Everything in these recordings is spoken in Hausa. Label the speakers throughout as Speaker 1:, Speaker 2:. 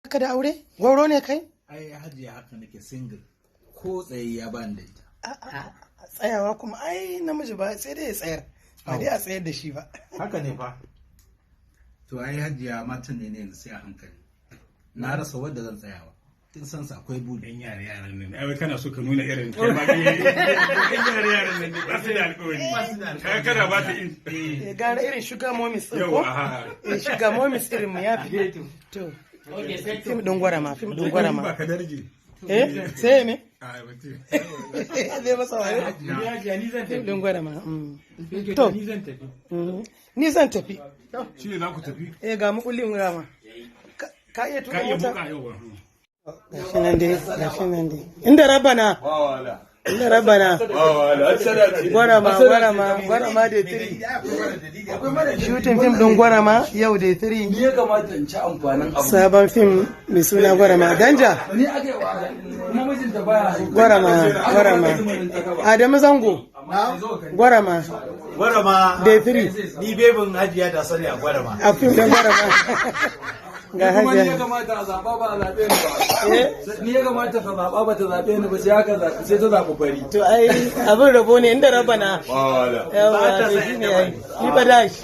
Speaker 1: Haka da aure? Gwauro ne kai?
Speaker 2: Ai hajiya haka nake single ko tsayayya ba da ita.
Speaker 1: Tsayawa kuma ai namiji ba sai dai ya tsayar. Ba dai a tsayar da shi ba.
Speaker 2: Haka ne fa. To ai hajiya matan ne yanzu sai a hankali. Na rasa wadda zan tsayawa. Kin san sa akwai budi.
Speaker 3: Yan yaran nan. Ai kana so ka nuna irin kai ba kai. Yan yaran nan ba su da alƙawari. Kai kana ba ta in.
Speaker 1: Gara irin sugar mommies din ko? Sugar mommies irin mu ya fi. To. Fim ɗin gwarama, fim ɗin gwarama.
Speaker 3: Ba ka darje.
Speaker 1: Sai me?
Speaker 3: A bace.
Speaker 1: Zai masa wayo? Fim ɗin gwarama. To. Ni zan tafi.
Speaker 3: Shi ne za ku tafi?
Speaker 1: Ga mukullin gwarama. Ka iya tuka mota?
Speaker 3: Ka iya buka yawa.
Speaker 1: Gashi nan dai. Inda rabana. Inda rabana. Gwarama da tiri. Shooting fim ɗin gwarama yau da tiri.
Speaker 4: Ni ya kamata in ci amfanin abu.
Speaker 1: Sabon fim mai suna gwarama. Danja.
Speaker 4: Ni ake wa kuma mijinta baya.
Speaker 1: Gwarama. Adamu Zango. Gwarama. Da tiri.
Speaker 2: Ni bebin hajiya da sani a gwarama.
Speaker 1: A fim ɗin gwarama. Ga
Speaker 4: Kuma ni ya
Speaker 1: hajiya.
Speaker 4: kamata a zaɓa ba a zaɓe ni ba. Ni ya kamata ka zaɓa ba ta zaɓe ni ba sai ta zaɓi fari.
Speaker 1: To ai abin rabo ne inda rabana. Yawa to shi ne ai. Ki badash.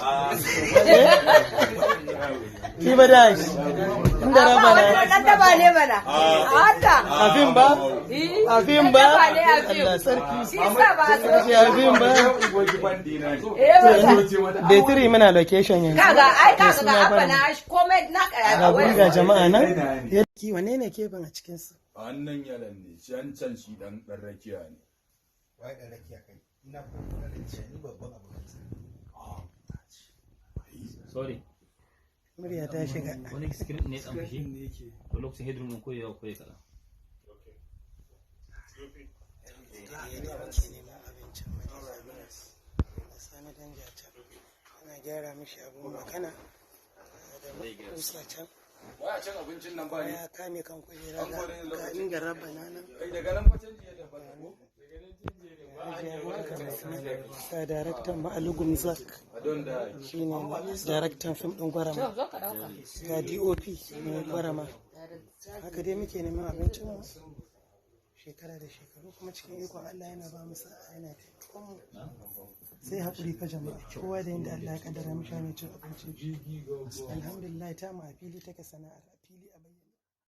Speaker 1: Ki badash. Inda rabana.
Speaker 5: Dan daba ne bana. Haka.
Speaker 1: Afin ba? Afin ba? Allah sarki.
Speaker 5: Shi sa ba so.
Speaker 1: Shi afin ba? Day 3 muna location yanzu.
Speaker 5: Kaga ai kaga ga abba na komai na
Speaker 1: Ga gunga jama'a nan. Ki wane ne ke ban a cikin su?
Speaker 6: Wannan yalan ne, can shi dan rakiya ne.
Speaker 2: Wai dan rakiya kai. Ina kokarin ce ni babban abu.
Speaker 7: Sorry.
Speaker 1: Murya ta shiga.
Speaker 7: Wani screen ne dan fashi. To lokacin headroom din koyi yawa koyi kala.
Speaker 1: Ana gyara mishi abun makana da kusa can.
Speaker 6: Waya cin abincin nan ba ne.
Speaker 1: Ya kame kan kujera ga inda rabana nan.
Speaker 6: Kai daga nan fa canji ya tabbata.
Speaker 1: Ga daraktan Ma'alugum Zak shi ne daraktan fim ɗin gwarama. Ga DOP ne gwarama. Haka dai muke neman abincin mu shekara da shekaru kuma cikin ikon Allah yana ba mu sa'a yana taimakon mu. Sai haƙuri fa jama'a kowa da yadda Allah ya kaddara mishi mai cin abinci. Alhamdulillah ta mu a fili take sana'ar.